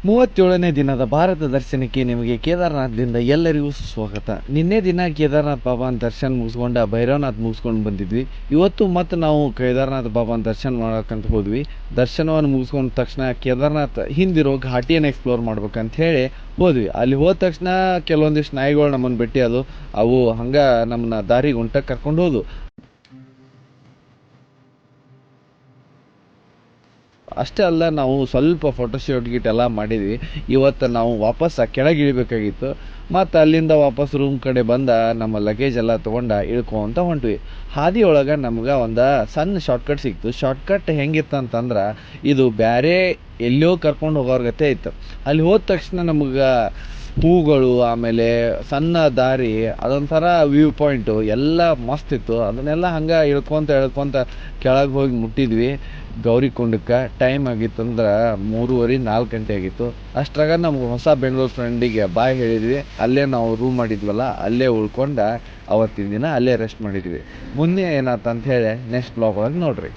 37ನೇ ದಿನದ ಭಾರತ ದರ್ಶನಕ್ಕೆ ನಿಮಗೆ ಕೇದಾರನಾಥದಿಂದ ಎಲ್ಲರಿಗೂ ಸ್ವಾಗತ. ನಿನ್ನೆ ದಿನ ಕೇದಾರನಾಥ ಬಾಬಾನ ದರ್ಶನ ಮುಗಿಸ್ಕೊಂಡು ಭೈರವನಾಥ್ ಮುಗಿಸ್ಕೊಂಡು ಬಂದಿದ್ವಿ. ಇವತ್ತು ಮತ್ತೆ ನಾವು ಕೇದಾರನಾಥ ಬಾಬಾನ ದರ್ಶನ ಮಾಡೋಕ್ಕಂತ ಹೋದ್ವಿ. ದರ್ಶನವನ್ನು ಮುಗಿಸ್ಕೊಂಡ ತಕ್ಷಣ ಕೇದಾರನಾಥ್ ಹಿಂದಿರೋ ಘಾಟಿಯನ್ನು ಎಕ್ಸ್ಪ್ಲೋರ್ ಮಾಡ್ಬೇಕಂತ ಹೇಳಿ ಹೋದ್ವಿ. ಅಲ್ಲಿ ಹೋದ ತಕ್ಷಣ ಕೆಲವೊಂದಿಷ್ಟು ನಾಯಿಗಳು ನಮ್ಮನ್ನು ಭೇಟಿ ಅವು ಹಂಗೆ ನಮ್ಮನ್ನ ದಾರಿಗೆ ಉಂಟಕ್ಕೆ ಕರ್ಕೊಂಡು ಹೋದ್ವು. ಅಷ್ಟೇ ಅಲ್ಲ, ನಾವು ಸ್ವಲ್ಪ ಫೋಟೋಶೂಟ್ ಎಲ್ಲ ಮಾಡಿದ್ವಿ. ಇವತ್ತು ನಾವು ವಾಪಸ್ ಕೆಳಗೆ ಇಳಿಬೇಕಾಗಿತ್ತು. ಮತ್ತು ಅಲ್ಲಿಂದ ವಾಪಸ್ ರೂಮ್ ಕಡೆ ಬಂದ ನಮ್ಮ ಲಗೇಜ್ ಎಲ್ಲ ತೊಗೊಂಡು ಇಳ್ಕೊಂತ ಹೊಂಟ್ವಿ. ಹಾದಿಯೊಳಗೆ ನಮ್ಗೆ ಒಂದು ಸಣ್ಣ ಶಾರ್ಟ್ಕಟ್ ಸಿಕ್ತು. ಶಾರ್ಟ್ಕಟ್ ಹೆಂಗಿತ್ತು ಅಂತಂದ್ರೆ, ಇದು ಬೇರೆ ಎಲ್ಲೋ ಕರ್ಕೊಂಡು ಹೋಗೋರ ಗತೆ ಇತ್ತು. ಅಲ್ಲಿ ಹೋದ ತಕ್ಷಣ ನಮ್ಗೆ ಹೂಗಳು, ಆಮೇಲೆ ಸಣ್ಣ ದಾರಿ, ಅದೊಂಥರ ವ್ಯೂ ಪಾಯಿಂಟು ಎಲ್ಲ ಮಸ್ತ್ ಇತ್ತು. ಅದನ್ನೆಲ್ಲ ಹಂಗೆ ಇಳ್ಕೊತ ಕೆಳಗೆ ಹೋಗಿ ಮುಟ್ಟಿದ್ವಿ ಗೌರಿಕುಂಡಕ್ಕೆ. ಟೈಮ್ ಆಗಿತ್ತಂದ್ರೆ 3:30-4 ಗಂಟೆ ಆಗಿತ್ತು. ಅಷ್ಟ್ರಾಗ ನಮ್ಗೆ ಹೊಸ ಬೆಂಗಳೂರು ಫ್ರೆಂಡಿಗೆ ಬಾಯ್ ಹೇಳಿದ್ವಿ. ಅಲ್ಲೇ ನಾವು ರೂಮ್ ಮಾಡಿದ್ವಲ್ಲ, ಅಲ್ಲೇ ಉಳ್ಕೊಂಡು ಅವತ್ತಿನ ದಿನ ಅಲ್ಲೇ ರೆಸ್ಟ್ ಮಾಡಿದ್ವಿ. ಮುಂದೆ ಏನಾಯ್ತು ಅಂತ ಹೇಳಿ ನೆಕ್ಸ್ಟ್ ಬ್ಲಾಗ್ ಒಳಗೆ ನೋಡ್ರಿ.